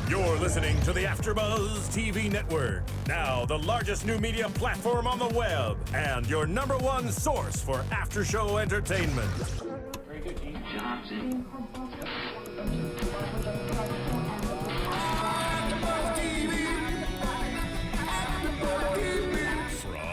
You're listening to the AFTERBUZZ TV network, now the largest new media platform on the web, and your #1 source for after-show entertainment. Very good, Gene. Johnson.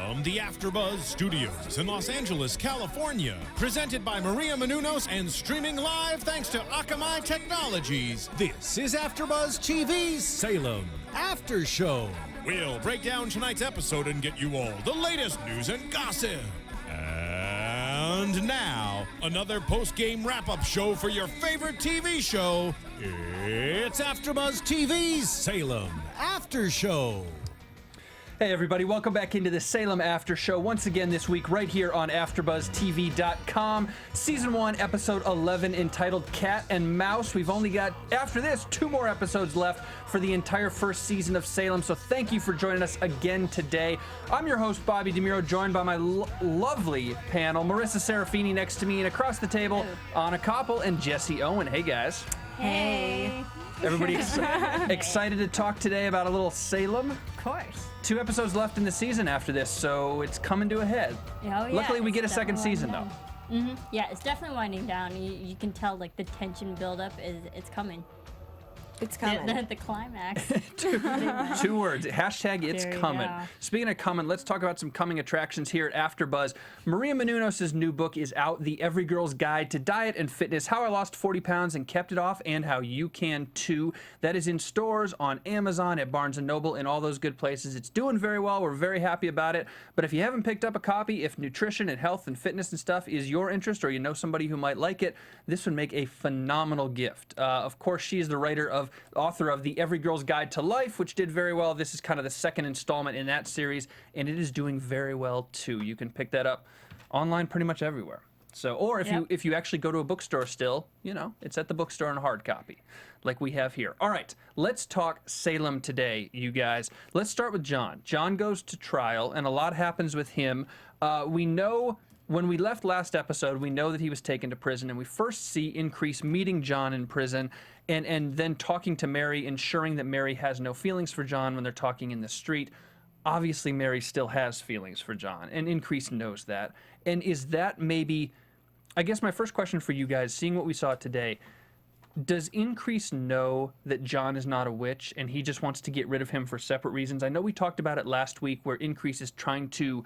From the AFTERBUZZ Studios in Los Angeles, California, presented by Maria Menounos and streaming live thanks to Akamai Technologies, this is AFTERBUZZ TV Salem After Show. We'll break down tonight's episode and get you all the latest news and gossip. And now, another post-game wrap-up show for your favorite TV show. It's AFTERBUZZ TV Salem After Show. Hey everybody, welcome back into the Salem After Show once again this week right here on AfterBuzzTV.com. Season 1, Episode 11, entitled Cat and Mouse. We've only got, after this, 2 more episodes left for the entire first season of Salem, so thank you for joining us again today. I'm your host, Bobby DeMuro, joined by my lovely panel, Marisa Serafini next to me, and across the table, Anna Koppel and Jessie Owen. Hey guys. Hey. Everybody excited to talk today about a little Salem? Of course. 2 episodes left in the season after this, so it's coming to a head. Oh, yeah. Luckily, we get a second season, though. Mm-hmm. Yeah, it's definitely winding down. You can tell, like, the tension buildup it's coming. It's coming. The climax. 2 words. Hashtag it's coming. Go. Speaking of coming, let's talk about some coming attractions here at AfterBuzz. Maria Menounos' new book is out, The Every Girl's Guide to Diet and Fitness, How I Lost 40 Pounds and Kept It Off, and How You Can Too. That is in stores, on Amazon, at Barnes & Noble, and all those good places. It's doing very well. We're very happy about it. But if you haven't picked up a copy, if nutrition and health and fitness and stuff is your interest, or you know somebody who might like it, this would make a phenomenal gift. Of course, she is the author of The Every Girl's Guide to Life, which did very well. This is kind of the second installment in that series, and it is doing very well too. You can pick that up online pretty much everywhere. So, or if you actually go to a bookstore still, you know, it's at the bookstore in a hard copy, like we have here. All right, let's talk Salem today, you guys. Let's start with John. John goes to trial, and a lot happens with him. We know. When we left last episode, we know that he was taken to prison, and we first see Increase meeting John in prison and then talking to Mary, ensuring that Mary has no feelings for John when they're talking in the street. Obviously, Mary still has feelings for John, and Increase knows that. And is that maybe, I guess my first question for you guys, seeing what we saw today, does Increase know that John is not a witch, and he just wants to get rid of him for separate reasons? I know we talked about it last week, where Increase is trying to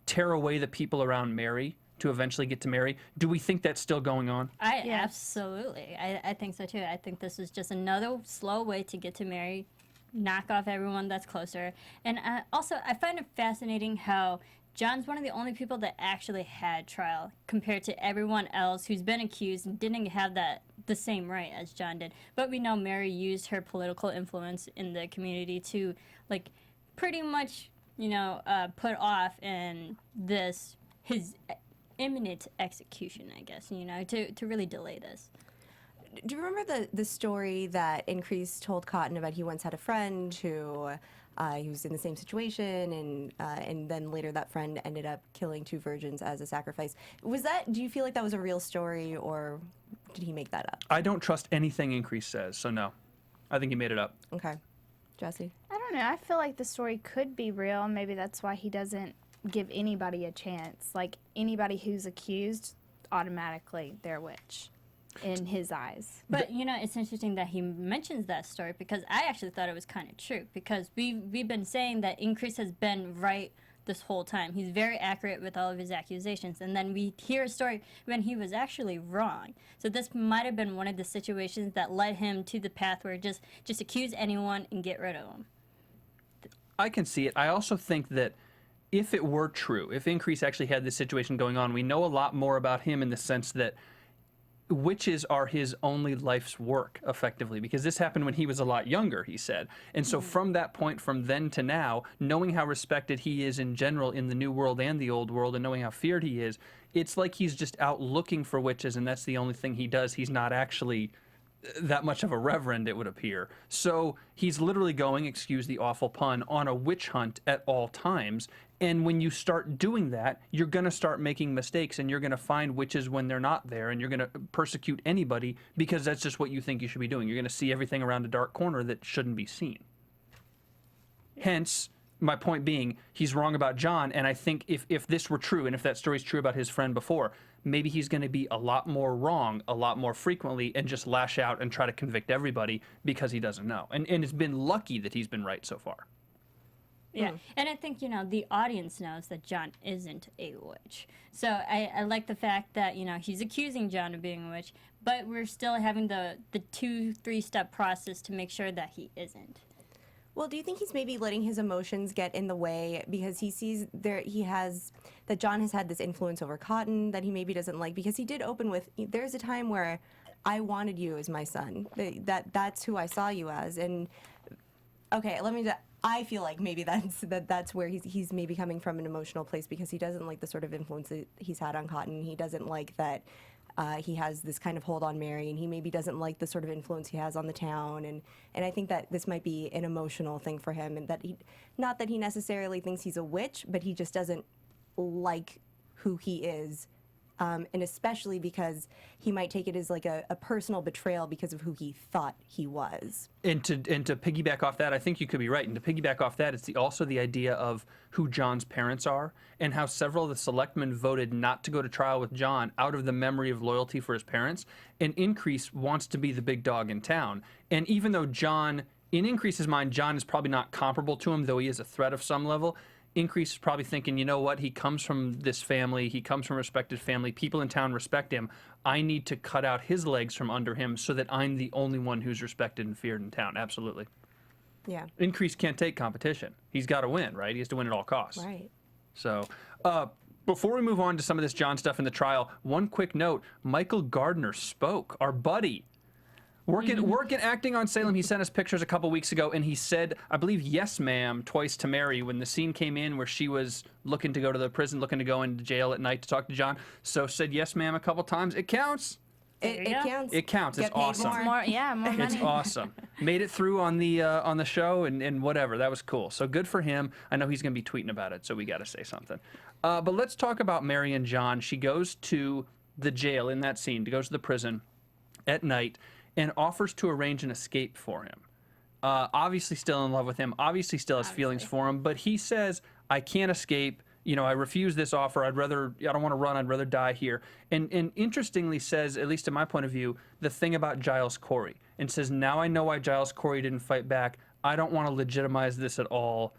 tear away the people around Mary to eventually get to Mary. Do we think that's still going on? Absolutely. I think so too. I think this is just another slow way to get to Mary, knock off everyone that's closer. And also, I find it fascinating how John's one of the only people that actually had trial compared to everyone else who's been accused and didn't have the same right as John did. But we know Mary used her political influence in the community to, like, pretty much, put off in his imminent execution, I guess, to really delay this. Do you remember the story that Increase told Cotton about? He once had a friend who he was in the same situation, and then later that friend ended up killing 2 virgins as a sacrifice. Do you feel like that was a real story, or did he make that up? I don't trust anything Increase says, so no. I think he made it up. Okay. Jesse? I don't know. I feel like the story could be real. Maybe that's why he doesn't give anybody a chance. Like, anybody who's accused, automatically they're a witch in his eyes. But, it's interesting that he mentions that story, because I actually thought it was kind of true, because we've been saying that Increase has been right this whole time. He's very accurate with all of his accusations, and then we hear a story when he was actually wrong. So this might have been one of the situations that led him to the path where just accuse anyone and get rid of them. I can see it. I also think that if it were true, if Increase actually had this situation going on, we know a lot more about him in the sense that witches are his only life's work, effectively, because this happened when he was a lot younger, he said. And so from that point, from then to now, knowing how respected he is in general in the New World and the Old World, and knowing how feared he is, it's like he's just out looking for witches, and that's the only thing he does. He's not actually that much of a reverend, it would appear. So he's literally going, excuse the awful pun, on a witch hunt at all times. And when you start doing that, you're going to start making mistakes, and you're going to find witches when they're not there, and you're going to persecute anybody because that's just what you think you should be doing. You're going to see everything around a dark corner that shouldn't be seen. Hence, my point being, he's wrong about John, and I think if this were true, and if that story's true about his friend before, maybe he's going to be a lot more wrong a lot more frequently and just lash out and try to convict everybody because he doesn't know. And it's been lucky that he's been right so far. Yeah, and I think, the audience knows that John isn't a witch. So I like the fact that, he's accusing John of being a witch, but we're still having the 2-3 step process to make sure that he isn't. Well, do you think he's maybe letting his emotions get in the way because he sees that John has had this influence over Cotton that he maybe doesn't like? Because he did open with, there's a time where I wanted you as my son. That's who I saw you as. And okay, I feel like maybe that's where he's maybe coming from an emotional place because he doesn't like the sort of influence that he's had on Cotton. He doesn't like that he has this kind of hold on Mary, and he maybe doesn't like the sort of influence he has on the town. And I think that this might be an emotional thing for him, and that not that he necessarily thinks he's a witch, but he just doesn't like who he is. And especially because he might take it as like a personal betrayal because of who he thought he was. And to piggyback off that, I think you could be right. And to piggyback off that, it's also the idea of who John's parents are and how several of the selectmen voted not to go to trial with John out of the memory of loyalty for his parents. And Increase wants to be the big dog in town. And even though John, in Increase's mind, John is probably not comparable to him, though he is a threat of some level, Increase is probably thinking, you know what, he comes from this family, he comes from a respected family, people in town respect him. I need to cut out his legs from under him so that I'm the only one who's respected and feared in town. Absolutely. Yeah. Increase can't take competition. He's got to win, right? He has to win at all costs. Right. So, before we move on to some of this John stuff in the trial, one quick note. Michael Gardner spoke, our buddy. Working acting on Salem, he sent us pictures a couple weeks ago, and he said, I believe, yes, ma'am, twice to Mary when the scene came in where she was looking to go to the prison, looking to go into jail at night to talk to John. So said yes, ma'am, a couple times. It counts. It counts. It counts. Get It's paid awesome. more. More money. It's awesome. Made it through on the show and whatever. That was cool. So good for him. I know he's going to be tweeting about it, so we got to say something. But let's talk about Mary and John. She goes to the jail in that scene, goes to the prison at night, and offers to arrange an escape for him. Obviously still in love with him, obviously still has feelings for him, but he says, I can't escape, I refuse this offer, I don't want to run, I'd rather die here. And interestingly says, at least in my point of view, the thing about Giles Corey, and says, now I know why Giles Corey didn't fight back, I don't want to legitimize this at all.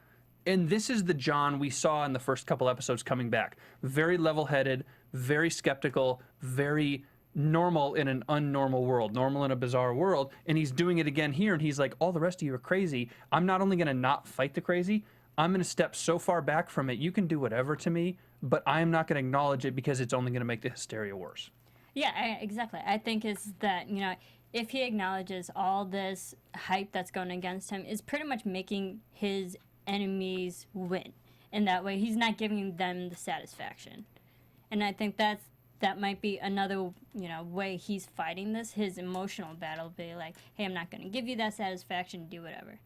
And this is the John we saw in the first couple episodes coming back. Very level-headed, very skeptical, very normal in an unnormal world, normal in a bizarre world, and he's doing it again here, and he's like, all the rest of you are crazy. I'm not only going to not fight the crazy, I'm going to step so far back from it, you can do whatever to me, but I'm not going to acknowledge it because it's only going to make the hysteria worse. Yeah, exactly. I think it's that, if he acknowledges all this hype that's going against him is pretty much making his enemies win. And that way he's not giving them the satisfaction. And I think that might be another, way he's fighting this. His emotional battle be like, hey, I'm not going to give you that satisfaction, do whatever.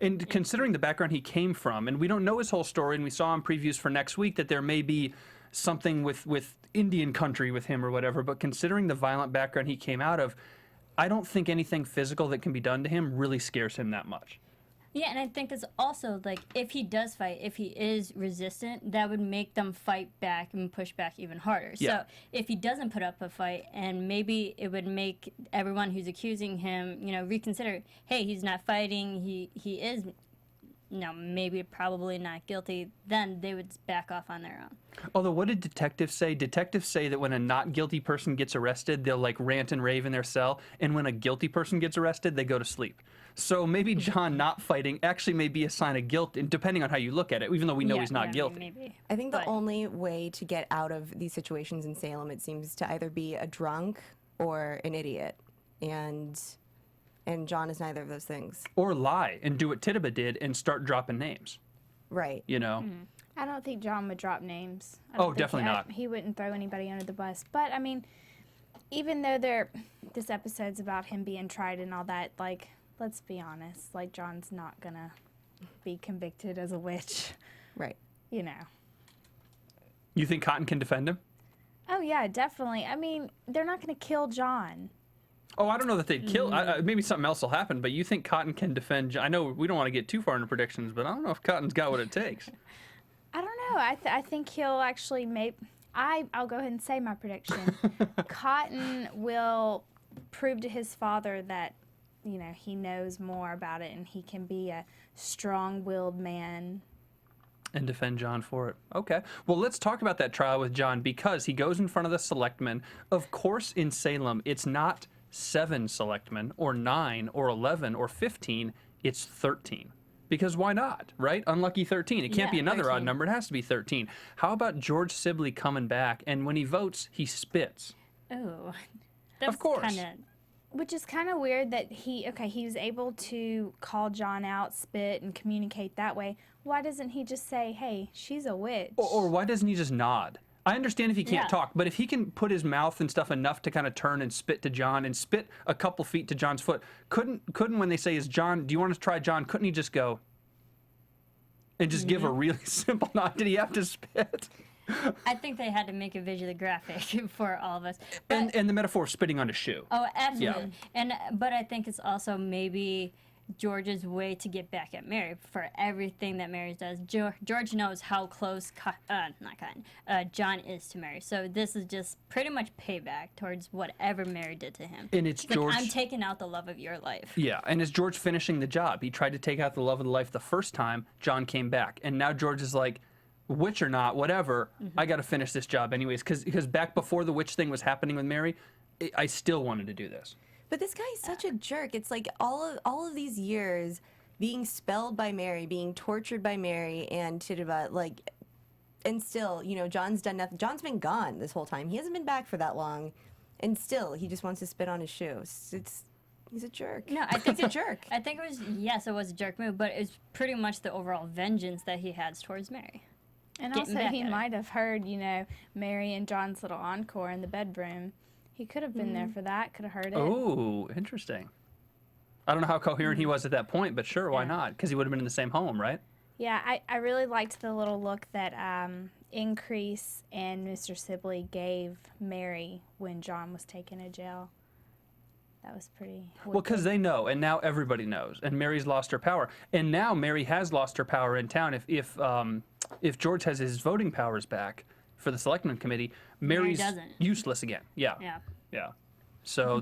And considering the background he came from, and we don't know his whole story, and we saw in previews for next week that there may be something with Indian country with him or whatever, but considering the violent background he came out of, I don't think anything physical that can be done to him really scares him that much. Yeah, and I think it's also, if he does fight, if he is resistant, that would make them fight back and push back even harder. Yeah. So if he doesn't put up a fight, and maybe it would make everyone who's accusing him, reconsider, hey, he's not fighting, he is, maybe probably not guilty, then they would back off on their own. Although, what did detectives say? Detectives say that when a not guilty person gets arrested, they'll rant and rave in their cell, and when a guilty person gets arrested, they go to sleep. So maybe John not fighting actually may be a sign of guilt, depending on how you look at it, even though we know he's not guilty. Maybe. I think the only way to get out of these situations in Salem, it seems, to either be a drunk or an idiot. And John is neither of those things. Or lie and do what Tituba did and start dropping names. Right. I don't think John would drop names. Oh, definitely not. He wouldn't throw anybody under the bus. But, I mean, even though this episode's about him being tried and all that, like, let's be honest, like, John's not gonna be convicted as a witch, Right. you know. You think Cotton can defend him? Oh yeah, definitely. I mean, they're not gonna kill John. Oh, I don't know that they'd kill. Maybe something else will happen, but you think Cotton can defend? I know we don't want to get too far into predictions, but I don't know if Cotton's got what it takes. I don't know. I think he'll actually I'll go ahead and say my prediction. Cotton will prove to his father that, you know, he knows more about it and he can be a strong-willed man. And defend John for it. Okay. Well, let's talk about that trial with John, because he goes in front of the selectmen. Of course, in Salem, it's not 7 selectmen or 9 or 11 or 15. It's 13. Because why not, right? Unlucky 13. It can't be another 13. odd number. It has to be 13. How about George Sibley coming back, and when he votes, he spits? Oh, that's Of course. Kinda, Which is kind of weird that he was able to call John out, spit, and communicate that way. Why doesn't he just say, hey, she's a witch? Or why doesn't he just nod? I understand if he can't Yeah. talk, but if he can put his mouth and stuff enough to kind of turn and spit to John and spit a couple feet to John's foot, couldn't when they say, is John, do you want to try John, couldn't he just go and just give a really simple nod? Did he have to spit? I think they had to make it visually graphic for all of us. But, And the metaphor of spitting on his shoe. oh, absolutely. But I think it's also maybe George's way to get back at Mary for everything that Mary does. George knows how close John is to Mary. So this is just pretty much payback towards whatever Mary did to him. And it's She's like, George. I'm taking out the love of your life. Yeah, and it's George finishing the job. He tried to take out the love of the life the first time. John came back, and now George is like, witch or not, whatever. I got to finish this job anyways, because back before the witch thing was happening with Mary, I still wanted to do this. But this guy is such a jerk. It's like all of these years being spelled by Mary, being tortured by Mary, and like, and still, you know, John's done nothing. John's been gone this whole time. He hasn't been back for that long, and still he just wants to spit on his shoes. He's a jerk. No, I think He's a jerk. I think it was a jerk move, but it's pretty much the overall vengeance that he has towards Mary. And Getting also, back he at her. might have heard, you know, Mary and John's little encore in the bedroom. He could have been there for that, could have heard it. Oh, interesting. I don't know how coherent he was at that point, but sure, why Yeah. not? Because he would have been in the same home, right? Yeah, I really liked the little look that Increase and Mr. Sibley gave Mary when John was taken to jail. That was pretty Well, because they know, and now everybody knows, and Mary's lost her power, and now Mary has lost her power in town. If George has his voting powers back for the Selectmen Committee, Mary's doesn't. useless again. Yeah. Yeah. So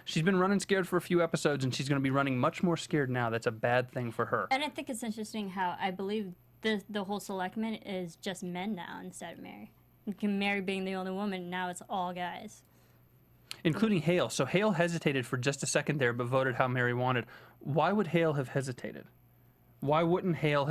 she's been running scared for a few episodes, and she's going to be running much more scared now. That's a bad thing for her. And I think it's interesting how I believe the whole selectmen is just men now instead of Mary. Mary being the only woman, now it's all guys. Including Hale. So Hale hesitated for just a second there, but voted how Mary wanted. Why would Hale have hesitated? Why wouldn't Hale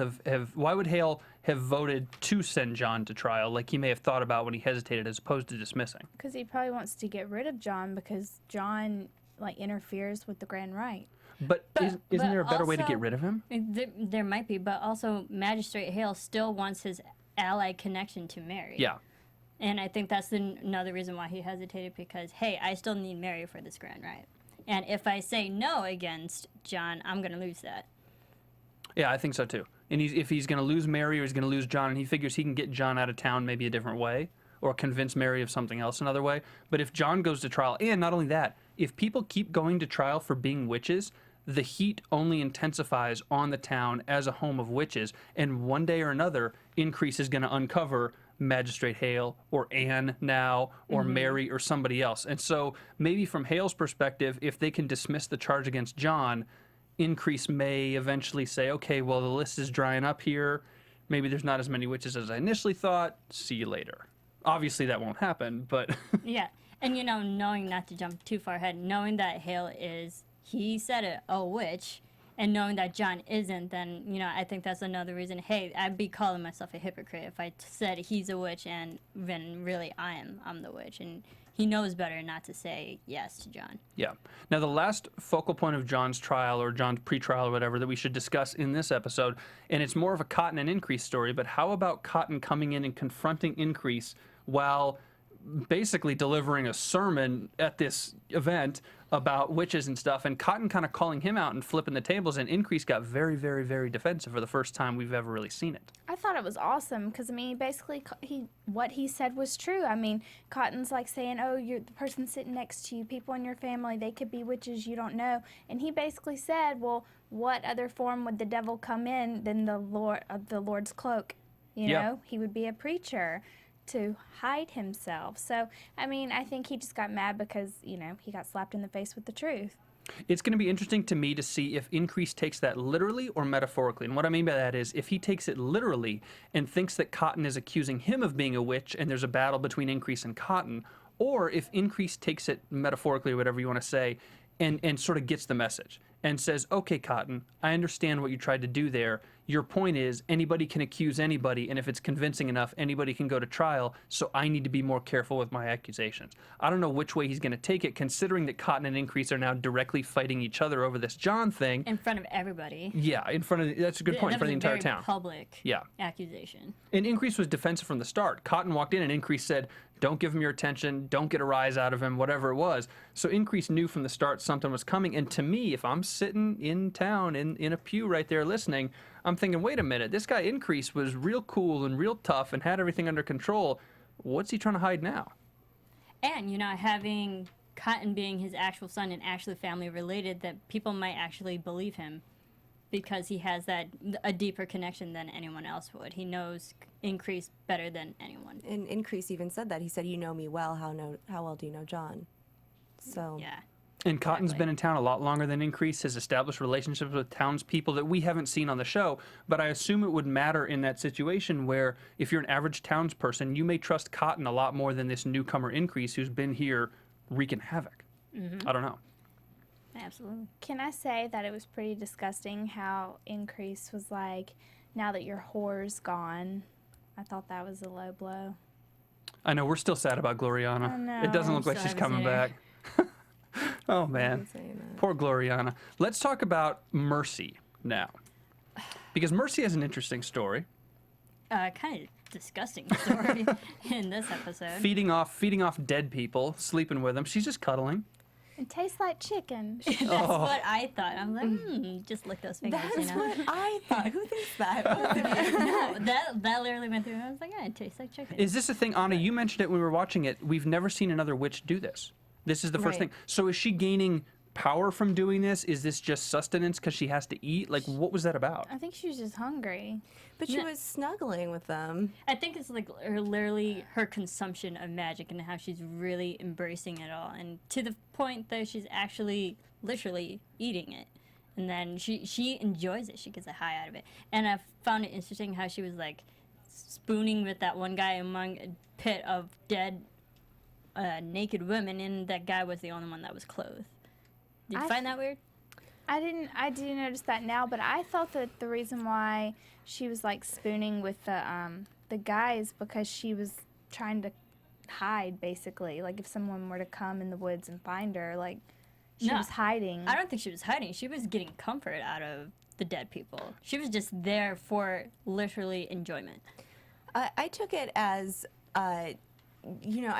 why would Hale have voted to send John to trial, like he may have thought about when he hesitated, as opposed to dismissing? Because he probably wants to get rid of John because John, like, interferes with the grand right. But isn't there a better way to also- get rid of him? There might be, but also Magistrate Hale still wants his ally connection to Mary. Yeah. And I think that's another reason why he hesitated, because, hey, I still need Mary for this grand right. And if I say no against John, I'm going to lose that. Yeah, I think so too. And if he's going to lose Mary or he's going to lose John, and he figures he can get John out of town maybe a different way, or convince Mary of something else another way. But if John goes to trial, and not only that, if people keep going to trial for being witches, the heat only intensifies on the town as a home of witches, and one day or another, Increase is going to uncover Magistrate Hale or Anne now or Mary or somebody else. And so maybe from Hale's perspective, if they can dismiss the charge against John, Increase may eventually say, okay, well, the list is drying up here. Maybe there's not as many witches as I initially thought. See you later. Obviously, that won't happen, but... Yeah. And, you know, knowing, not to jump too far ahead, knowing that Hale is, he said it, a witch, and knowing that John isn't, then, you know, I think that's another reason, hey, I'd be calling myself a hypocrite if I said he's a witch and then really I'm the witch. And he knows better not to say yes to John. Yeah. Now, the last focal point of John's trial, or John's pre-trial or whatever, that we should discuss in this episode, and it's more of a Cotton and Increase story, but how about Cotton coming in and confronting Increase while basically delivering a sermon at this event about witches and stuff, and Cotton kind of calling him out and flipping the tables, and Increase got very, very, very defensive for the first time we've ever really seen it. I thought it was awesome because, I mean, basically, what he said was true. I mean, Cotton's like saying, oh, you're the person sitting next to you, people in your family, they could be witches you don't know. And he basically said, well, what other form would the devil come in than the Lord's cloak? You know, he would be a preacher to hide himself. So, I mean, I think he just got mad because, you know, he got slapped in the face with the truth. It's going to be interesting to me to see if Increase takes that literally or metaphorically. And what I mean by that is if he takes it literally and thinks that Cotton is accusing him of being a witch and there's a battle between Increase and Cotton, or if Increase takes it metaphorically or whatever you want to say and sort of gets the message and says, okay, Cotton, I understand what you tried to do there. Your point is anybody can accuse anybody, and if it's convincing enough, anybody can go to trial, so I need to be more careful with my accusations. I don't know which way he's going to take it, considering that Cotton and Increase are now directly fighting each other over this John thing. In front of everybody. Yeah, in front of, that's a good point, in front of the entire That was a very town. public Yeah. accusation. And Increase was defensive from the start. Cotton walked in and Increase said, don't give him your attention, don't get a rise out of him, whatever it was. So Increase knew from the start something was coming. And to me, if I'm sitting in town in a pew right there listening, I'm thinking, wait a minute, this guy Increase was real cool and real tough and had everything under control. What's he trying to hide now? And, you know, having Cotton being his actual son and actually family related, that people might actually believe him because he has a deeper connection than anyone else would. He knows Increase better than anyone. And Increase even said that. He said, you know me well. How well do you know John? So Yeah. And Cotton's been in town a lot longer than Increase, has established relationships with townspeople that we haven't seen on the show, but I assume it would matter in that situation where if you're an average townsperson, you may trust Cotton a lot more than this newcomer Increase who's been here wreaking havoc. I don't know. Absolutely. Can I say that it was pretty disgusting how Increase was like, now that your whore's gone? I thought that was a low blow. I know, we're still sad about Gloriana. I know. It doesn't look like So she's haven't coming seen her. back. Oh, man. saying that. Poor Gloriana. Let's talk about Mercy now. Because Mercy has an interesting story. Kind of disgusting story in this episode. Feeding off dead people, sleeping with them. She's just cuddling. It tastes like chicken. That's what I thought. I'm like, just lick those fingers, That's you know? what I thought. Who thinks that? No, that literally went through. I was like, yeah, it tastes like chicken. Is this a thing, Anna? You mentioned it when we were watching it. We've never seen another witch do this. This is the first Right. thing. So is she gaining power from doing this? Is this just sustenance because she has to eat? Like, what was that about? I think she was just hungry. But she was snuggling with them. I think it's like literally her consumption of magic and how she's really embracing it all, and to the point that she's actually literally eating it, and then she enjoys it. She gets a high out of it, and I found it interesting how she was like spooning with that one guy among a pit of dead, naked women, and that guy was the only one that was clothed. Did you find that weird? I didn't notice that now, but I thought that the reason why she was like spooning with the guys because she was trying to hide, basically. Like if someone were to come in the woods and find her, like she No. was hiding. I don't think she was hiding. She was getting comfort out of the dead people. She was just there for literally enjoyment. I took it as, you know,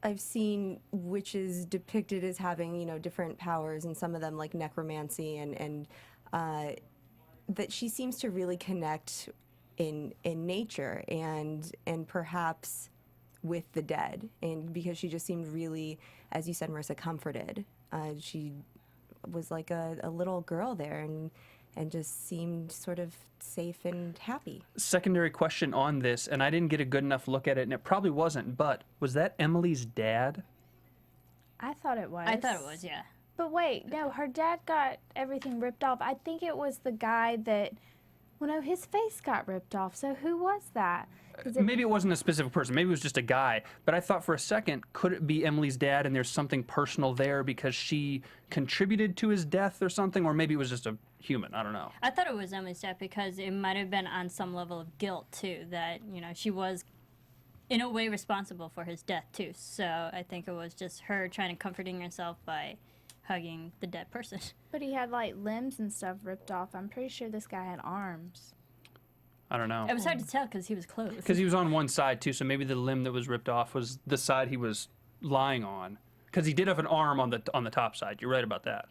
I've seen witches depicted as having, you know, different powers, and some of them like necromancy, and that she seems to really connect in nature and perhaps with the dead, and because she just seemed really, as you said, Marissa, comforted. She was like a little girl there, and just seemed sort of safe and happy. Secondary question on this, and I didn't get a good enough look at it, and it probably wasn't, but was that Emily's dad? I thought it was. I thought it was, yeah. But wait, no, her dad got everything ripped off. I think it was the guy that, well, no, his face got ripped off. So who was that? Is it- Maybe it wasn't a specific person. Maybe it was just a guy. But I thought for a second, could it be Emily's dad and there's something personal there because she contributed to his death or something? Or maybe it was just a human. I don't know. I thought it was Emily's death because it might have been on some level of guilt, too, that, you know, she was in a way responsible for his death, too. So I think it was just her trying to comforting herself by hugging the dead person. But he had like limbs and stuff ripped off. I'm pretty sure this guy had arms. I don't know. It was hard to tell because he was close. Because he was on one side too, so maybe the limb that was ripped off was the side he was lying on. Because he did have an arm on the top side. You're right about that.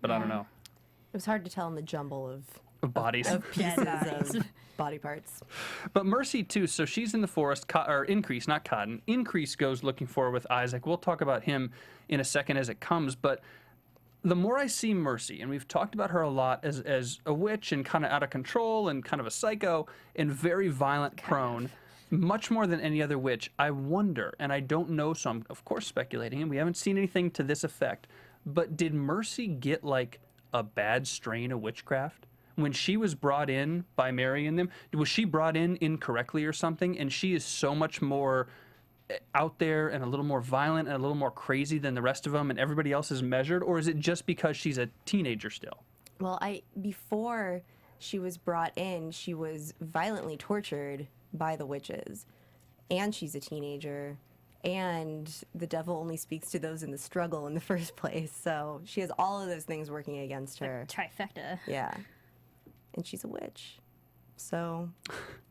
But I don't know. It was hard to tell in the jumble of Bodies. pieces of body parts. But Mercy too. So she's in the forest. Or Increase, not Cotton. Increase goes looking for her with Isaac. We'll talk about him in a second as it comes. But the more I see Mercy, and we've talked about her a lot as a witch and kind of out of control and kind of a psycho and very violent prone, much more than any other witch, I wonder, and I don't know, so I'm of course speculating, and we haven't seen anything to this effect, but did Mercy get like a bad strain of witchcraft? When she was brought in by Mary and them, was she brought in incorrectly or something? And she is so much more out there and a little more violent and a little more crazy than the rest of them, and everybody else is measured? Or is it just because she's a teenager still? Well, before she was brought in, she was violently tortured by the witches, and she's a teenager, and the devil only speaks to those in the struggle in the first place. So she has all of those things working against her. Trifecta. Yeah. And she's a witch. So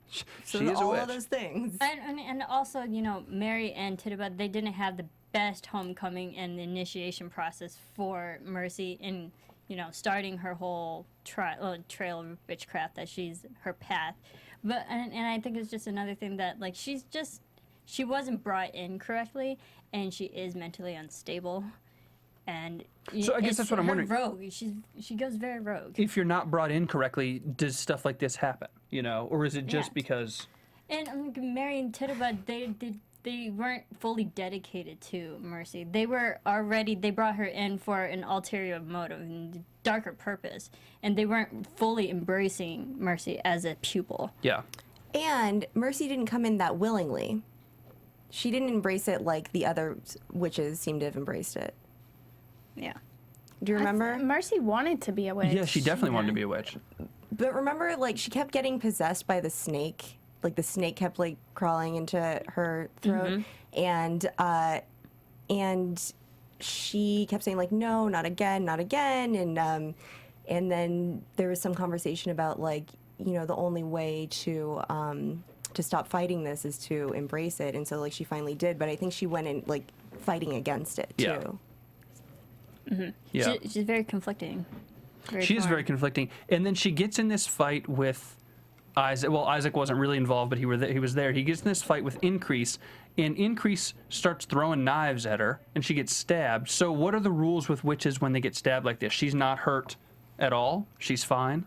She is a all witch. of those things. And also, you know, Mary and Tituba, they didn't have the best homecoming and the initiation process for Mercy in, you know, starting her whole trail of witchcraft, that she's her path. But and I think it's just another thing that, like, she wasn't brought in correctly, and she is mentally unstable. And So I guess that's what I'm wondering. Rogue. She goes very rogue. If you're not brought in correctly, does stuff like this happen? You know, or is it just Yeah. because? And Mary and Tituba, they weren't fully dedicated to Mercy. They brought her in for an ulterior motive and darker purpose, and they weren't fully embracing Mercy as a pupil. Yeah. And Mercy didn't come in that willingly. She didn't embrace it like the other witches seem to have embraced it. Yeah. Do you remember? Mercy wanted to be a witch. Yeah, she definitely wanted to be a witch. But remember, like, she kept getting possessed by the snake. Like, the snake kept, like, crawling into her throat. And she kept saying, like, no, not again, not again. And then there was some conversation about, like, you know, the only way to stop fighting this is to embrace it. And so, like, she finally did. But I think she went in, like, fighting against it, too. Yeah. Yeah. She's very conflicting. She is torn. very conflicting. And then she gets in this fight with Isaac. Well, Isaac wasn't really involved, but he was there. He gets in this fight with Increase, and Increase starts throwing knives at her, and she gets stabbed. So what are the rules with witches when they get stabbed like this? She's not hurt at all? She's fine?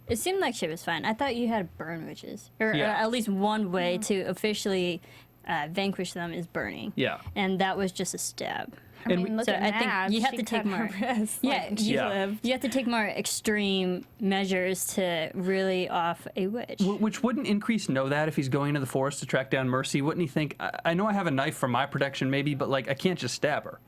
It seemed like she was fine. I thought you had to burn witches. Or Yeah. at least one way to officially vanquish them is burning. Yeah. And that was just a stab. I mean, look So at I think Nab. you have She to take cut her more. wrist, Yeah, like, she Yeah. lived. You have to take more extreme measures to really off a witch. Which wouldn't Increase know that if he's going into the forest to track down Mercy? Wouldn't he think, I know I have a knife for my protection maybe, but like I can't just stab her,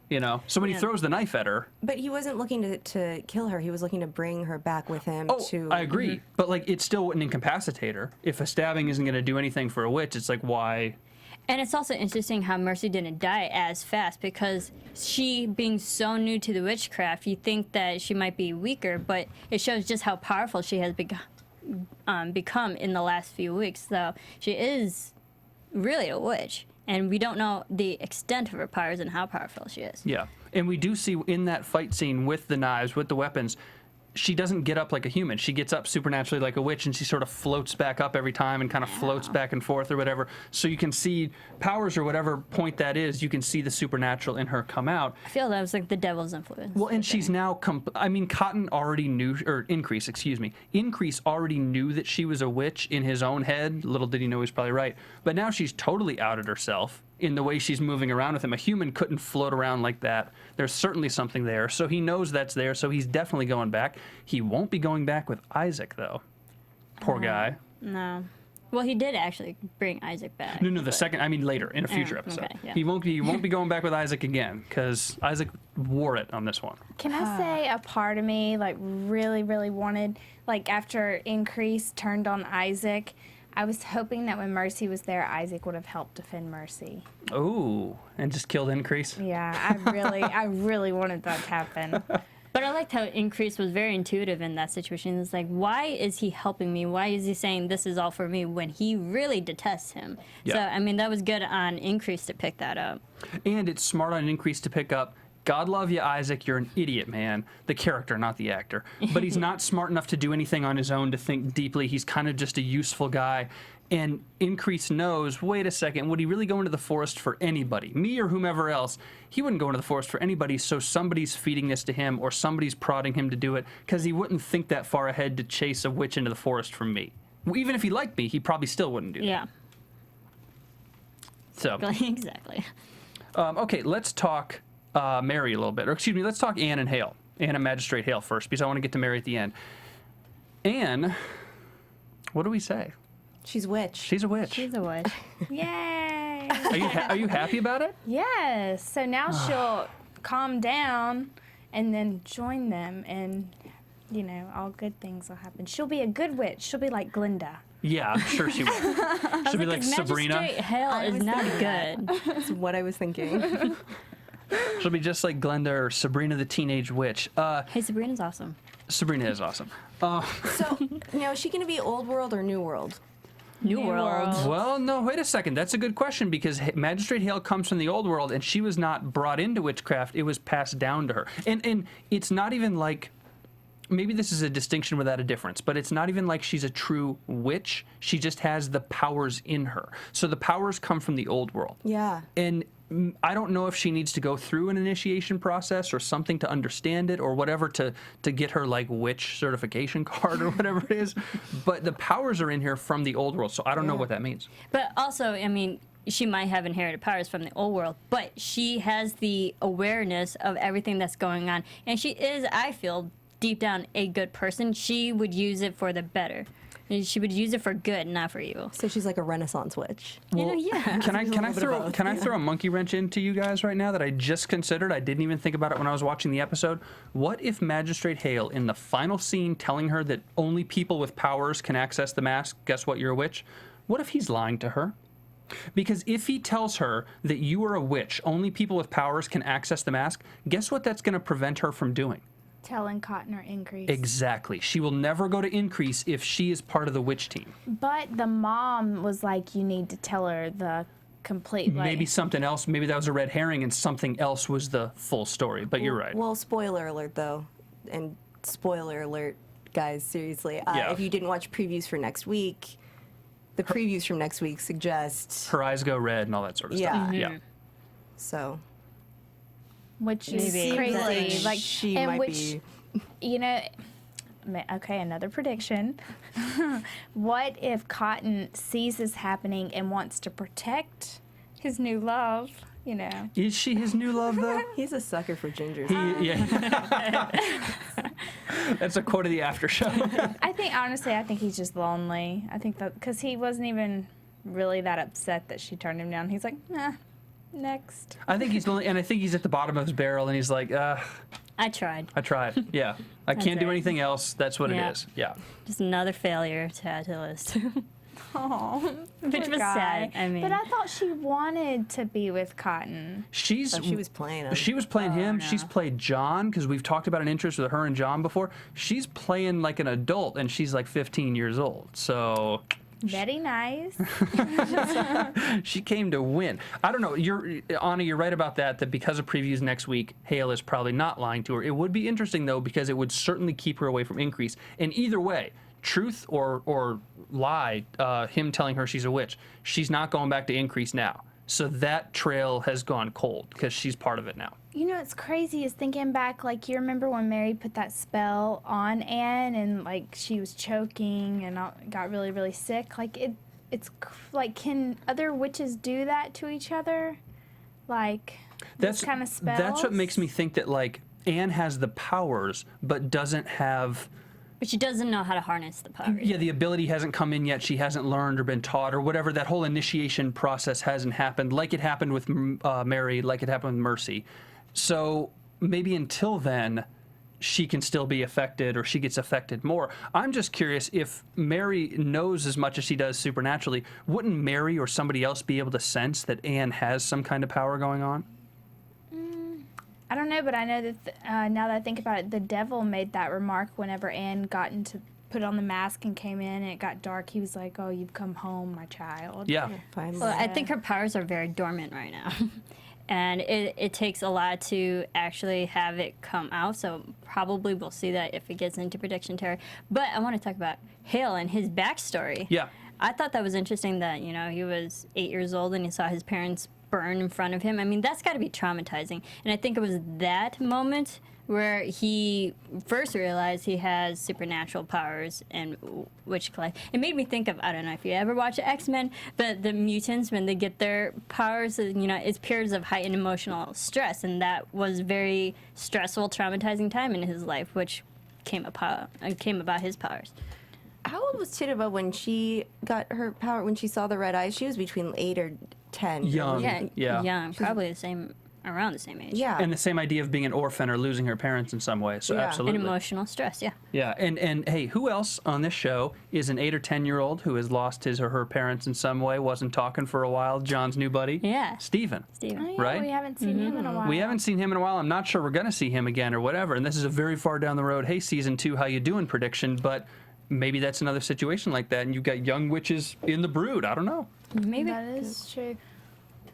you know? So when he Yeah. throws the knife at her, But he wasn't looking to kill her. He was looking to bring her back with him to... I agree, but like it still wouldn't incapacitate her. If a stabbing isn't going to do anything for a witch, it's like why? And it's also interesting how Mercy didn't die as fast, because she, being so new to the witchcraft, you think that she might be weaker, but it shows just how powerful she has become in the last few weeks. So she is really a witch, and we don't know the extent of her powers and how powerful she is. Yeah, and we do see in that fight scene with the knives, with the weapons, she doesn't get up like a human. She gets up supernaturally like a witch, and she sort of floats back up every time and kind of floats back and forth or whatever. So you can see powers or whatever point that is, you can see the supernatural in her come out. I feel that was like the devil's influence. Well, and she's now, I mean, Cotton already knew, or Increase, excuse me. Increase already knew that she was a witch in his own head. Little did he know he was probably right. But now she's totally outed herself in the way she's moving around with him. A human couldn't float around like that. There's certainly something there. So he knows that's there, so he's definitely going back. He won't be going back with Isaac, though. Poor guy. No. Well, he did actually bring Isaac back. No, the second, I mean later, in a future episode. okay, yeah. He won't be going back with Isaac again, because Isaac wore it on this one. Can I say a part of me, like, really, really wanted, like, after Increase turned on Isaac, I was hoping that when Mercy was there, Isaac would have helped defend Mercy. Oh, and just killed Increase. Yeah, I really wanted that to happen. But I liked how Increase was very intuitive in that situation. It's like, why is he helping me? Why is he saying this is all for me when he really detests him? Yeah. So, I mean, that was good on Increase to pick that up. And it's smart on Increase to pick up, God love you, Isaac, you're an idiot, man. The character, not the actor. But he's not smart enough to do anything on his own, to think deeply. He's kind of just a useful guy. And Increase knows, wait a second, would he really go into the forest for anybody? Me or whomever else? He wouldn't go into the forest for anybody, so somebody's feeding this to him or somebody's prodding him to do it, because he wouldn't think that far ahead to chase a witch into the forest from me. Even if he liked me, he probably still wouldn't do that. Yeah. So, Exactly. okay, let's talk Mary a little bit. Or excuse me, let's talk Anne and Hale. Anne and Magistrate Hale first, because I want to get to Mary at the end. Anne, what do we say? She's a witch. She's a witch. She's a witch. Yay! Are you happy about it? Yes. So now she'll calm down and then join them, and you know, all good things will happen. She'll be a good witch. She'll be like Glinda. Yeah, I'm sure she will. She'll be like Sabrina. Magistrate Hale is not good. That's what I was thinking. She'll be just like Glenda or Sabrina the Teenage Witch. Hey, Sabrina's awesome. Sabrina is awesome. So, now, is she going to be old world or new world? New World. Well, no, wait a second. That's a good question, because Magistrate Hale comes from the old world, and she was not brought into witchcraft. It was passed down to her. And it's not even like, maybe this is a distinction without a difference, but it's not even like she's a true witch. She just has the powers in her. So the powers come from the old world. Yeah. And I don't know if she needs to go through an initiation process or something to understand it or whatever to get her like witch certification card or whatever it is, but the powers are in here from the old world, so I don't know what that means. But also, I mean, she might have inherited powers from the old world, but she has the awareness of everything that's going on. And she is, I feel, deep down a good person. She would use it for the better. She would use it for good, not for evil. So she's like a Renaissance witch. Yeah. Can I both, throw a monkey wrench into you guys right now that I just considered? I didn't even think about it when I was watching the episode. What if Magistrate Hale, in the final scene telling her that only people with powers can access the mask, guess what, you're a witch? What if he's lying to her? Because if he tells her that you are a witch, only people with powers can access the mask, guess what that's going to prevent her from doing? Telling Cotton or Increase. Exactly. She will never go to Increase if she is part of the witch team. But the mom was like, you need to tell her the complete. Like, Maybe something else. Maybe that was a red herring and something else was the full story. But you're right. Well, spoiler alert, though. And spoiler alert, guys, seriously. Yeah. If you didn't watch previews for next week, the previews from next week suggest. Her eyes go red and all that sort of Yeah. stuff. Yeah. So. which is Maybe. crazy. Like she and might which, be. you know, okay, another prediction. What if Cotton sees this happening and wants to protect his new love? You know, Is she his new love, though? He's a sucker for gingers. Yeah. That's a quote of the after show. I think honestly, I think he's just lonely. I think that because he wasn't even really that upset that she turned him down. He's like, nah, next. I think he's lonely, and I think he's at the bottom of his barrel, and he's like, I tried. I tried. Yeah. I can't do right. anything else. That's what Yeah. it is. Yeah. Just another failure to add to the list. Oh, Which was sad. I mean, but I thought she wanted to be with Cotton. She's Oh, she was playing him. She was playing him. no. She's played John, because we've talked about an interest with her and John before. She's playing like an adult, and she's like 15 years old. So Very nice. she came to win. I don't know. Anna, you're right about that because of previews next week, Hale is probably not lying to her. It would be interesting, though, because it would certainly keep her away from Increase. And either way, truth or lie, him telling her she's a witch, she's not going back to Increase now. So that trail has gone cold because she's part of it now. You know, what's crazy is thinking back, like, you remember when Mary put that spell on Anne and, like, she was choking and got really, really sick? Like, like, can other witches do that to each other? Like, this kind of spells? That's what makes me think that, like, Anne has the powers but doesn't have... but she doesn't know how to harness the power. Yeah, the ability hasn't come in yet. She hasn't learned or been taught or whatever. That whole initiation process hasn't happened like it happened with Mary, like it happened with Mercy. So maybe until then, she can still be affected or she gets affected more. I'm just curious, if Mary knows as much as she does supernaturally, wouldn't Mary or somebody else be able to sense that Anne has some kind of power going on? I don't know, but I know that now that I think about it, the devil made that remark whenever Anne got into put on the mask and came in and it got dark. He was like, "Oh, you've come home, my child." Yeah. Finally. Well, I think her powers are very dormant right now. And it takes a lot to actually have it come out, so probably we'll see that if it gets into prediction territory. But I want to talk about Hale and his backstory. Yeah. I thought that was interesting that, he was 8 years old and he saw his parents burn in front of him. I mean, that's got to be traumatizing. And I think it was that moment where he first realized he has supernatural powers and witchcraft. It made me think of, I don't know if you ever watch X-Men, but the mutants, when they get their powers, it's periods of heightened emotional stress, and that was very stressful, traumatizing time in his life, which came about his powers. How old was Tituba when she got her power, when she saw the red eyes? She was between 8 or 10. Young. Yeah, Yeah. probably around the same age. Yeah. And the same idea of being an orphan or losing her parents in some way. So Yeah. absolutely. And emotional stress, yeah. Yeah, and hey, who else on this show is an 8 or 10-year-old who has lost his or her parents in some way, wasn't talking for a while? John's new buddy? Yeah. Steven. Steven. Oh, yeah, Right? we haven't seen him in a while. We haven't seen him in a while. I'm not sure we're going to see him again or whatever. And this is a very far down the road, hey, season 2, how you doing prediction, but maybe that's another situation like that, and you've got young witches in the brood. I don't know. Maybe. That is true.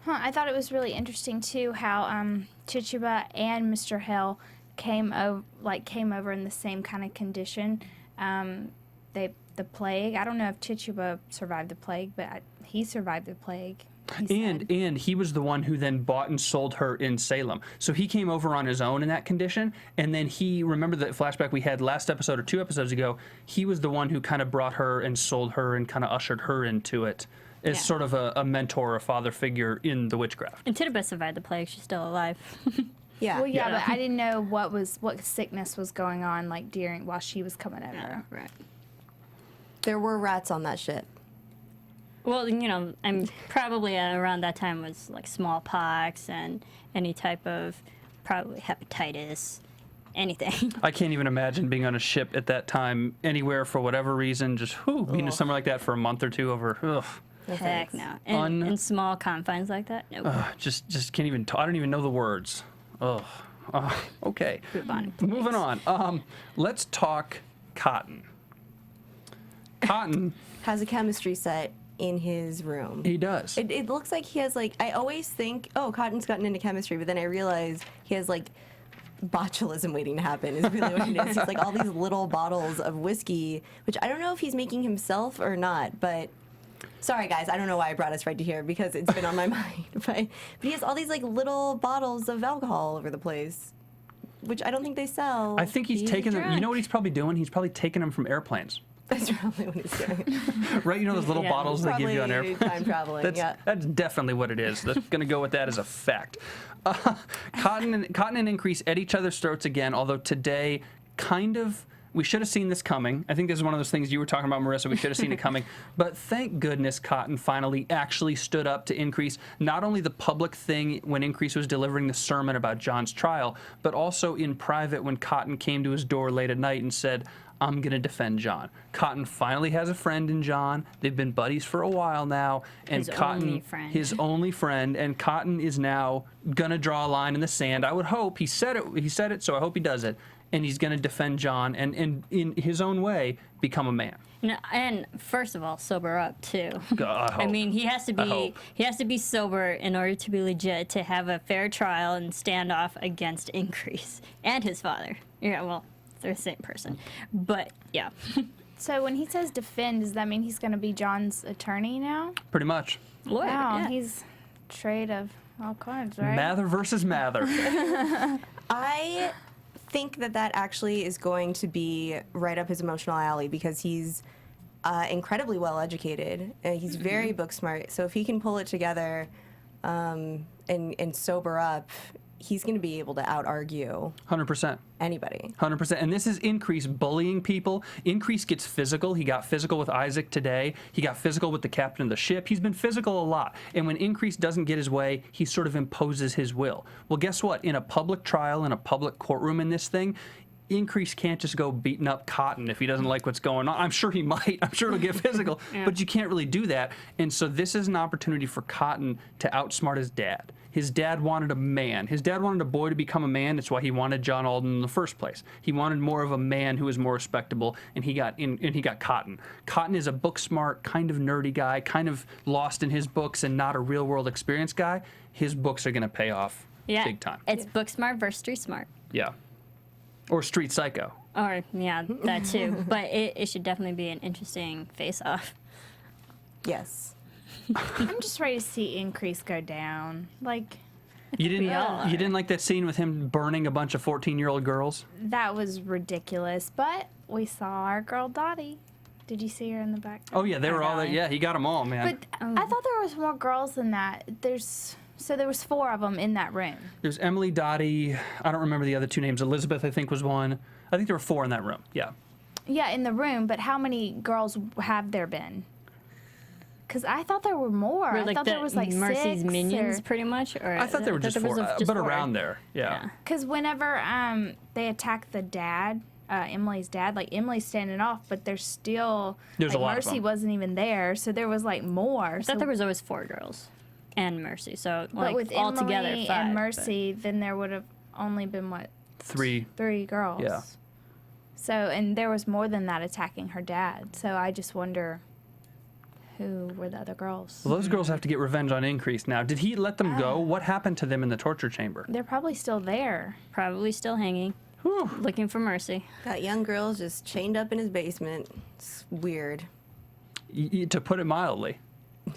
Huh, I thought it was really interesting too how Tituba and Mr. Hale came over in the same kind of condition. The plague. I don't know if Tituba survived the plague, but he survived the plague. And he was the one who then bought and sold her in Salem. So he came over on his own in that condition, and then remember the flashback we had last episode or 2 episodes ago, he was the one who kind of brought her and sold her and kind of ushered her into it as sort of a mentor, a father figure in the witchcraft. And Tituba survived the plague. She's still alive. Yeah. Well, yeah, but I didn't know what sickness was going on while she was coming over. Right. There were rats on that ship. Well, I'm probably around that time was like smallpox and any type of probably hepatitis, anything. I can't even imagine being on a ship at that time, anywhere for whatever reason, just being somewhere like that for a month or two over. Ugh. Heck no. And in small confines like that, no. Just can't even. I don't even know the words. Ugh. Okay. Moving on. Let's talk Cotton. Cotton Has a chemistry set in his room. He does. It looks like he has I always think, oh, Cotton's gotten into chemistry, but then I realize he has botulism waiting to happen is really what it is. He's all these little bottles of whiskey, which I don't know if he's making himself or not, but sorry guys, I don't know why I brought us right to here because it's been on my mind. But he has all these little bottles of alcohol all over the place, which I don't think they sell. I think he's taking them. You know what he's probably doing? He's probably taking them from airplanes. That's probably what he's doing. Right? You know those little bottles they give you on airplanes? Time traveling, That's definitely what it is. That's going to go with that as a fact. Cotton and Increase at each other's throats again, although today we should have seen this coming. I think this is one of those things you were talking about, Marissa. We should have seen it coming. But thank goodness Cotton finally actually stood up to Increase. Not only the public thing when Increase was delivering the sermon about John's trial, but also in private when Cotton came to his door late at night and said, I'm going to defend John. Cotton finally has a friend in John. They've been buddies for a while now. And His Cotton, only friend. his only friend, and Cotton is now going to draw a line in the sand. I would hope, he said it, so I hope he does it. And he's going to defend John and in his own way become a man. And first of all, sober up too. I hope. I mean, he has to be sober in order to be legit to have a fair trial and stand off against Increase and his father. Yeah, well, they're the same person, but yeah. So when he says defend, does that mean he's going to be John's attorney now? Pretty much. Lawyer, Wow, yeah. he's trade of all kinds, right? Mather versus Mather. I think that actually is going to be right up his emotional alley because he's incredibly well educated. He's very book smart. So if he can pull it together and sober up, he's going to be able to out-argue 100%. anybody. 100%. And this is Increase bullying people. Increase gets physical. He got physical with Isaac today. He got physical with the captain of the ship. He's been physical a lot. And when Increase doesn't get his way, he sort of imposes his will. Well, guess what? In a public trial, in a public courtroom in this thing, Increase can't just go beating up Cotton if he doesn't like what's going on. I'm sure he might. I'm sure it'll get physical, but you can't really do that. And so this is an opportunity for Cotton to outsmart his dad. His dad wanted a man. His dad wanted a boy to become a man. That's why he wanted John Alden in the first place. He wanted more of a man who was more respectable, and he got Cotton. Cotton is a book smart, kind of nerdy guy, kind of lost in his books and not a real world experience guy. His books are going to pay off big time. It's book smart versus street smart. Yeah. Or street psycho. Or, yeah, that too. But it should definitely be an interesting face-off. Yes. I'm just ready to see Increase go down. Like, You didn't like that scene with him burning a bunch of 14-year-old girls? that was ridiculous. But we saw our girl Dottie. Did you see her in the back? Oh yeah, they were all there. Yeah, he got them all, man. But I thought there was more girls than that. There was 4 of them in that room. There's Emily, Dottie. I don't remember the other 2 names. Elizabeth, I think, was one. I think there were 4 in that room. Yeah. Yeah, in the room. But how many girls have there been? Because I thought there were more. I thought there was like Mercy's 6 minions, pretty much. Or I thought there were just 4, just but 4. around there. Yeah. Because whenever they attack the dad, Emily's dad, like Emily's standing off, but there's still There's like, a lot of Mercy them. wasn't even there, so there was like more. I thought there was always 4 girls and Mercy. So but like with all Emily together 5. and Mercy, then there would have only been what 3. 3 girls. Yeah. So and there was more than that attacking her dad. So I just wonder who were the other girls. Well, those girls have to get revenge on Increase now. Did he let them go? What happened to them in the torture chamber? They're probably still there. Probably still hanging, looking for Mercy. That young girl's just chained up in his basement. It's weird. To put it mildly.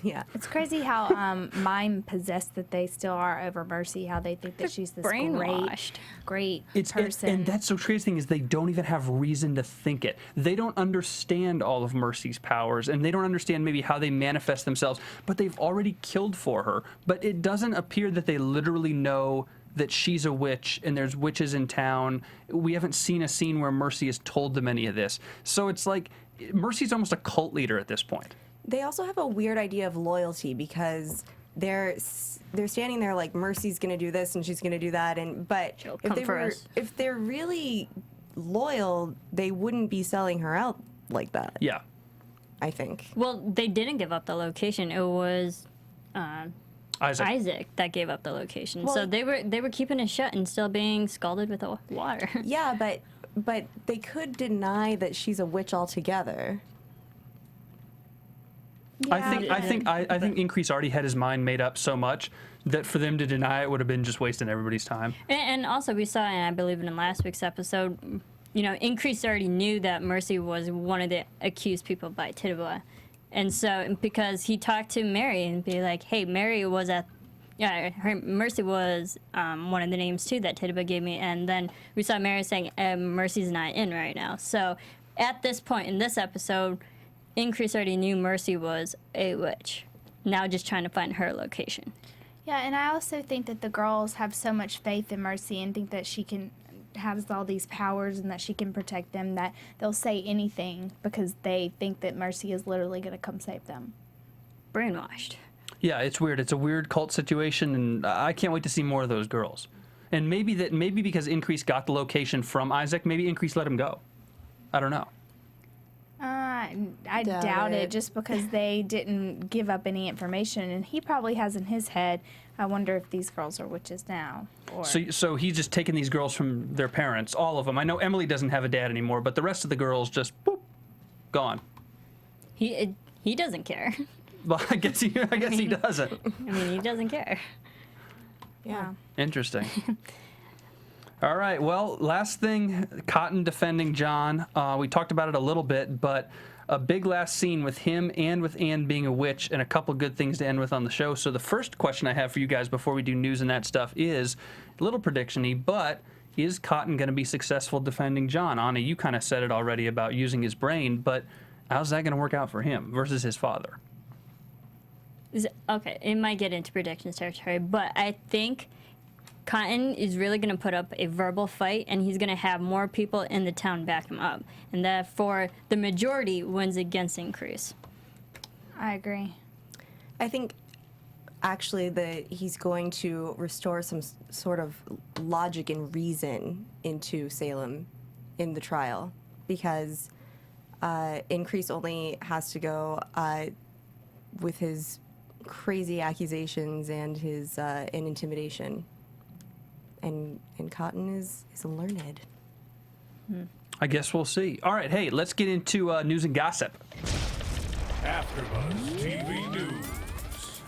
Yeah. It's crazy how mind possessed that they still are over Mercy. How they think that she's this brainwashed. great And person. that's so crazy thing is they don't even have reason to think it. They don't understand all of Mercy's powers, and they don't understand maybe how they manifest themselves, but they've already killed for her. But it doesn't appear that they literally know that she's a witch and there's witches in town. We haven't seen a scene where Mercy has told them any of this. So it's like Mercy's almost a cult leader at this point. They also have a weird idea of loyalty because they're standing there like Mercy's gonna do this and she's gonna do that, but She'll come for us. if they're really loyal, they wouldn't be selling her out like that. Yeah. I think. Well, they didn't give up the location. It was Isaac. that gave up the location. Well, so they were keeping it shut and still being scalded with the water. Yeah, but they could deny that she's a witch altogether. I think Increase already had his mind made up so much that for them to deny it would have been just wasting everybody's time. And also we saw, and I believe in last week's episode, Increase already knew that Mercy was one of the accused people by Tituba. And so because he talked to Mary and be like, hey, Mercy was one of the names too that Tituba gave me. And then we saw Mary saying, Mercy's not in right now. So at this point in this episode, Increase already knew Mercy was a witch. Now just trying to find her location. Yeah, and I also think that the girls have so much faith in Mercy and think that she has all these powers and that she can protect them that they'll say anything because they think that Mercy is literally going to come save them. Brainwashed. Yeah, it's weird. It's a weird cult situation, and I can't wait to see more of those girls. And maybe because Increase got the location from Isaac, maybe Increase let him go. I don't know. I doubt it just because they didn't give up any information, and he probably has in his head, I wonder if these girls are witches now. Or So he's just taking these girls from their parents, all of them. I know Emily doesn't have a dad anymore, but the rest of the girls just, boop, gone. He doesn't care. Well, I guess he doesn't. I mean, he doesn't care. Yeah. Interesting. All right, well, last thing, Cotton defending John. We talked about it a little bit, but a big last scene with him and with Anne being a witch and a couple good things to end with on the show. So the first question I have for you guys before we do news and that stuff is a little prediction-y, but is Cotton going to be successful defending John? Anna, you kind of said it already about using his brain, but how's that going to work out for him versus his father? Okay, it might get into predictions territory, but I think Cotton is really going to put up a verbal fight, and he's going to have more people in the town back him up. And therefore, the majority wins against Increase. I agree. I think actually that he's going to restore some sort of logic and reason into Salem in the trial because Increase only has to go with his crazy accusations and his and intimidation. And Cotton is learned. I guess we'll see. All right, hey, let's get into news and gossip. AfterBuzz TV News.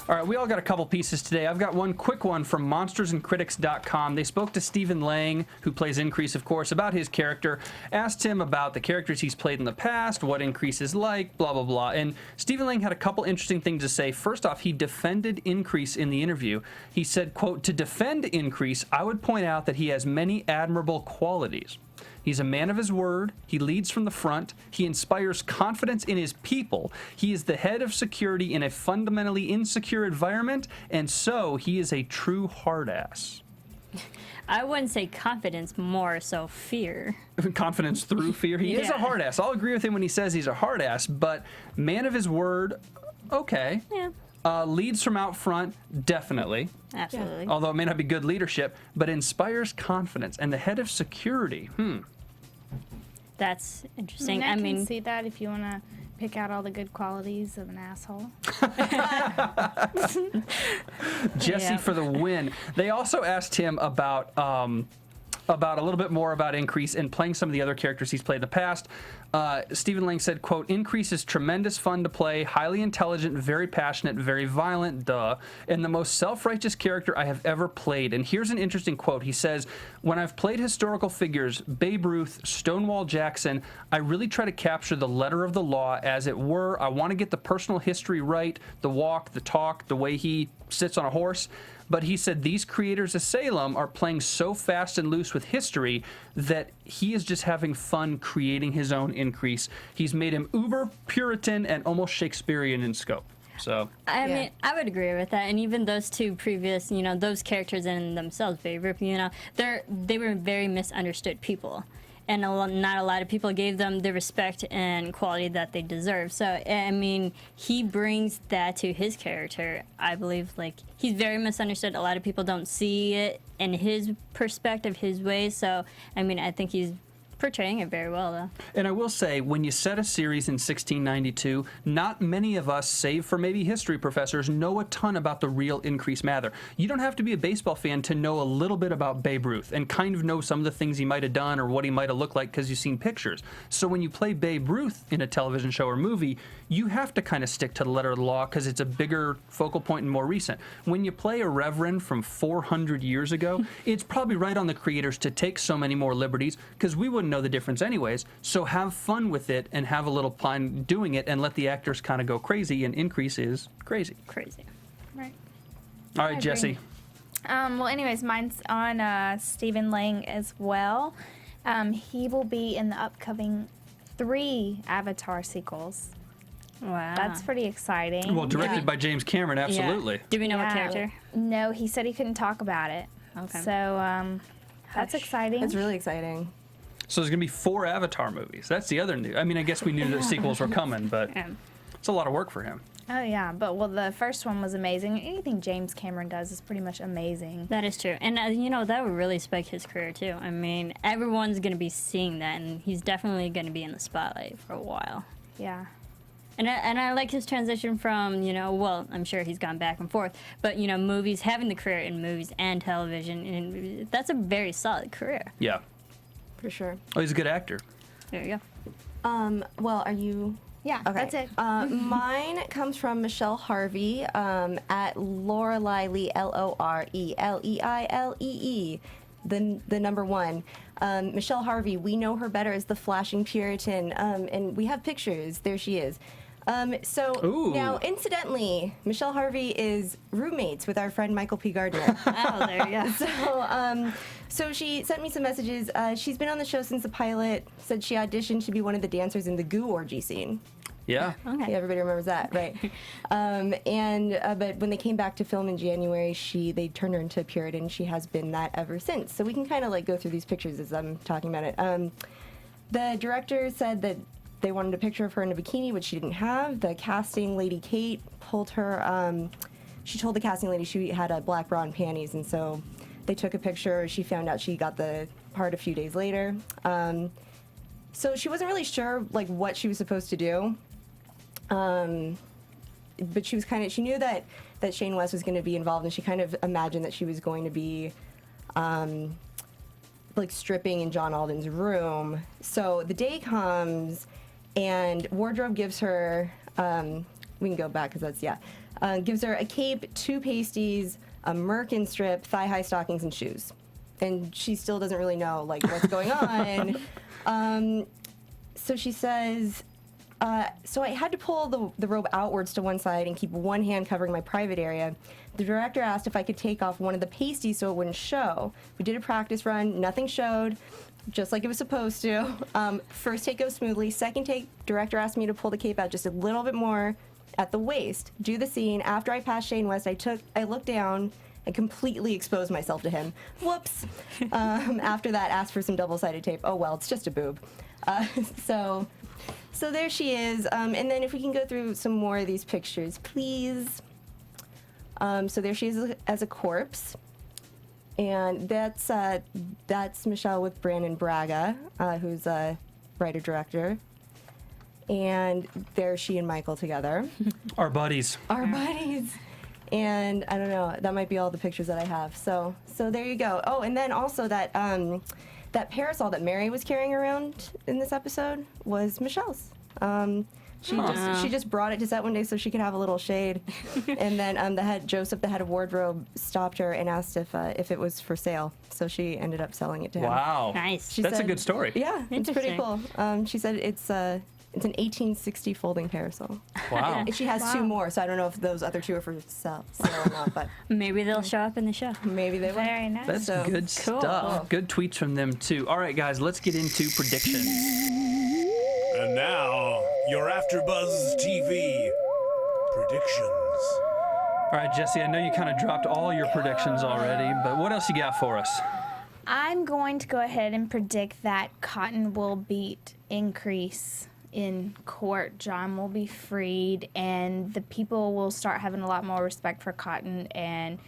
All right, we all got a couple pieces today. I've got one quick one from monstersandcritics.com. They spoke to Stephen Lang, who plays Increase, of course, about his character, asked him about the characters he's played in the past, what Increase is like, blah, blah, blah. And Stephen Lang had a couple interesting things to say. First off, he defended Increase in the interview. He said, quote, "To defend Increase, I would point out that he has many admirable qualities. He's a man of his word. He leads from the front. He inspires confidence in his people. He is the head of security in a fundamentally insecure environment, and so he is a true hard ass." I wouldn't say confidence, more so fear. Confidence through fear. He is a Yeah. hard ass. I'll agree with him when he says he's a hard ass, but man of his word, okay. Yeah, Leads from out front, definitely. absolutely. Although it may not be good leadership, but inspires confidence. And the head of security, That's interesting. I can see that if you want to pick out all the good qualities of an asshole. Jesse Yeah. for the win. They also asked him about a little bit more about Increase and playing some of the other characters he's played in the past. Stephen Lang said, quote, "Increase is tremendous fun to play, highly intelligent, very passionate, very violent, and the most self-righteous character I have ever played." And here's an interesting quote. He says, "When I've played historical figures, Babe Ruth, Stonewall Jackson, I really try to capture the letter of the law, as it were. I want to get the personal history right, the walk, the talk, the way he sits on a horse." But he said these creators of Salem are playing so fast and loose with history that he is just having fun creating his own Increase. He's made him uber Puritan and almost Shakespearean in scope. So I mean, I would agree with that. And even those two previous, those characters in themselves, Babe Ruth, they were very misunderstood people. And not a lot of people gave them the respect and quality that they deserve. So, I mean, he brings that to his character. I believe, he's very misunderstood. A lot of people don't see it in his perspective, his ways. So, I mean, I think he's portraying it very well, though. And I will say, when you set a series in 1692, not many of us, save for maybe history professors, know a ton about the real Increase Mather. You don't have to be a baseball fan to know a little bit about Babe Ruth and kind of know some of the things he might have done or what he might have looked like because you've seen pictures. So when you play Babe Ruth in a television show or movie, you have to kind of stick to the letter of the law because it's a bigger focal point and more recent. When you play a reverend from 400 years ago, it's probably right on the creators to take so many more liberties because we wouldn't know the difference anyways. So have fun with it and have a little fun doing it and let the actors kind of go crazy, and Increase is crazy. Crazy. Right. All I right, agree. Jesse. Well, anyways, mine's on Stephen Lang as well. He will be in the upcoming 3 Avatar sequels. Wow. That's pretty exciting. Well, directed by James Cameron, absolutely. Yeah. Do we know what Yeah. character? No, he said he couldn't talk about it. Okay. So that's exciting. It's really exciting. So there's going to be 4 Avatar movies. That's the other news. I mean, I guess we knew that sequels were coming, but it's a lot of work for him. Oh yeah, but the first one was amazing. Anything James Cameron does is pretty much amazing. That is true. And, that would really spike his career, too. I mean, everyone's going to be seeing that, and he's definitely going to be in the spotlight for a while. Yeah. And I like his transition from, well, I'm sure he's gone back and forth, but, movies, having the career in movies and television, and that's a very solid career. Yeah. For sure. Oh, he's a good actor. There you go. Well, are you... Yeah, Okay. that's it. Mine comes from Michelle Harvey at Loreleilee, Loreleilee, the number 1. Michelle Harvey, we know her better as the flashing Puritan, and we have pictures. There she is. Ooh. Now, incidentally, Michelle Harvey is roommates with our friend Michael P. Gardner. Oh, there you go. So she sent me some messages. She's been on the show since the pilot. Said she auditioned to be one of the dancers in the goo orgy scene. Yeah. Okay. Yeah, everybody remembers that, right? But when they came back to film in January, they turned her into a Puritan. She has been that ever since. So we can kind of go through these pictures as I'm talking about it. The director said that they wanted a picture of her in a bikini, which she didn't have. The casting lady, Kate, pulled her. She told the casting lady she had black bra and panties, and so they took a picture. She found out she got the part a few days later. So she wasn't really sure like what she was supposed to do. But she was she knew that Shane West was going to be involved, and she kind of imagined that she was going to be like stripping in John Alden's room. So the day comes, and wardrobe gives her, we can go back because that's, gives her a cape, 2 pasties, a merkin strip, thigh-high stockings, and shoes. And she still doesn't really know like what's going on. So she says, so I had to pull the robe outwards to one side and keep one hand covering my private area. The director asked if I could take off one of the pasties so it wouldn't show. We did a practice run, nothing showed, just like it was supposed to. First take goes smoothly. Second take, director asked me to pull the cape out just a little bit more at the waist. Do the scene. After I passed Shane West, I looked down and completely exposed myself to him. Whoops. After that, asked for some double-sided tape. Oh well, it's just a boob. So there she is, and then if we can go through some more of these pictures, please. So there she is as a corpse, and that's Michelle with Brandon Braga, who's a writer-director, and there's she and Michael together. Our buddies. Our buddies. And I don't know, that might be all the pictures that I have. So there you go. Oh, and then also that parasol that Mary was carrying around in this episode was Michelle's. She just brought it to set one day so she could have a little shade. And then Joseph, the head of wardrobe, stopped her and asked if it was for sale. So she ended up selling it to him. Wow. Nice. That's a good story. Yeah, it's pretty cool. She said it's an 1860 folding parasol. Wow. She has 2 more, so I don't know if those other 2 are for sale or not, but Maybe they'll show up in the show. maybe they will. Very nice. That's So, good cool. stuff. Good tweets from them, too. All right, guys, let's get into predictions. And now, your AfterBuzz TV predictions. All right, Jessie, I know you kind of dropped all your predictions already, but what else you got for us? I'm going to go ahead and predict that Cotton will beat Increase in court. John will be freed, and the people will start having a lot more respect for Cotton, and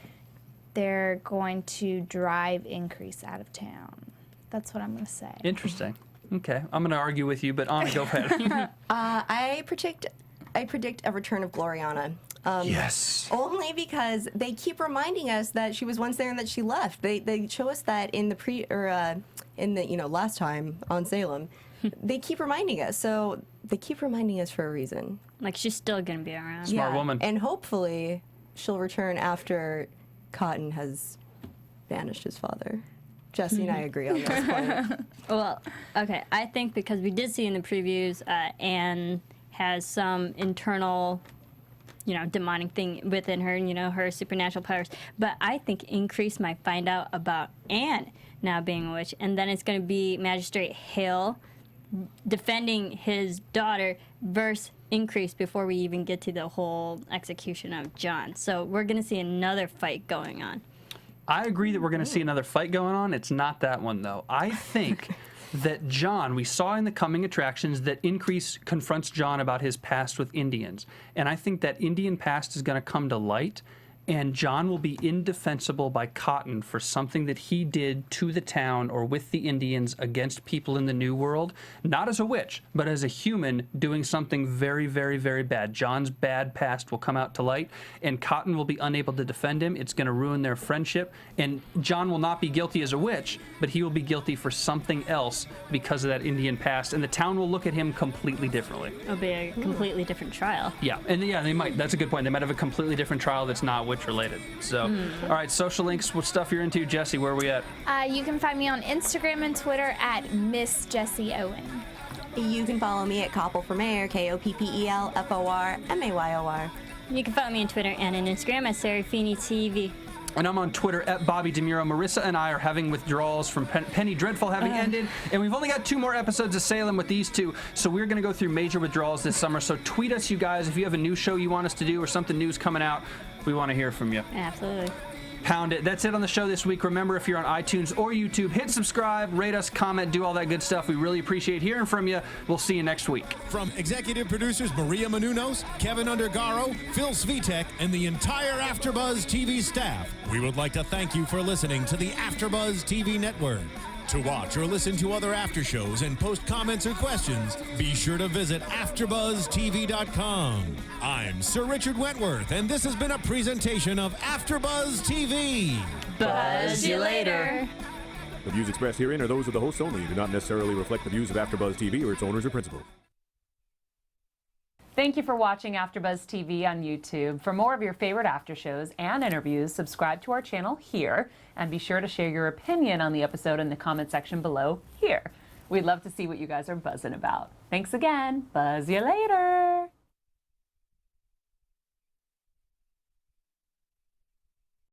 they're going to drive Increase out of town. That's what I'm going to say. Interesting. Okay, I'm going to argue with you, but Anna, go ahead. I predict a return of Gloriana. Yes. Only because they keep reminding us that she was once there and that she left. They show us that in the last time on Salem. They keep reminding us. So they keep reminding us for a reason. Like she's still gonna be around. Smart woman. And hopefully she'll return after Cotton has banished his father. Jessie and I agree on this point. Well, okay. I think because we did see in the previews, Anne has some internal, demonic thing within her, her supernatural powers. But I think Increase might find out about Anne now being a witch, and then it's going to be Magistrate Hale defending his daughter versus Increase before we even get to the whole execution of John. So we're going to see another fight going on. I agree that we're going to see another fight going on. It's not that one, though. I think that John, we saw in the coming attractions that Increase confronts John about his past with Indians. And I think that Indian past is going to come to light, and John will be indefensible by Cotton for something that he did to the town or with the Indians against people in the New World, not as a witch, but as a human doing something very, very, very bad. John's bad past will come out to light, and Cotton will be unable to defend him. It's going to ruin their friendship, and John will not be guilty as a witch, but he will be guilty for something else because of that Indian past, and the town will look at him completely differently. It'll be a completely different trial. Yeah, and yeah, they might. That's a good point. They might have a completely different trial that's not witch related. So, all right, social links, what stuff you're into, Jessie? Where are we at? You can find me on Instagram and Twitter at Miss Jessie Owen. You can follow me at Koppel for Mayor, KOPPELFORMAYOR. You can follow me on Twitter and on Instagram at Serafini TV. And I'm on Twitter at Bobby DeMuro. Marissa and I are having withdrawals from Penny Dreadful having ended, and we've only got 2 more episodes of Salem with these 2, so we're going to go through major withdrawals this summer. So tweet us, you guys, if you have a new show you want us to do or something new's coming out. We want to hear from you. Absolutely. Pound it. That's it on the show this week. Remember, if you're on iTunes or YouTube, hit subscribe, rate us, comment, do all that good stuff. We really appreciate hearing from you. We'll see you next week. From executive producers Maria Menounos, Kevin Undergaro, Phil Svitek, and the entire AfterBuzz TV staff, we would like to thank you for listening to the AfterBuzz TV Network. To watch or listen to other after shows and post comments or questions, be sure to visit AfterBuzzTV.com. I'm Sir Richard Wentworth, and this has been a presentation of AfterBuzz TV. Buzz you later. The views expressed herein are those of the hosts only and do not necessarily reflect the views of AfterBuzz TV or its owners or principals. Thank you for watching AfterBuzz TV on YouTube. For more of your favorite after shows and interviews, subscribe to our channel here, and be sure to share your opinion on the episode in the comment section below here. We'd love to see what you guys are buzzing about. Thanks again. Buzz you later.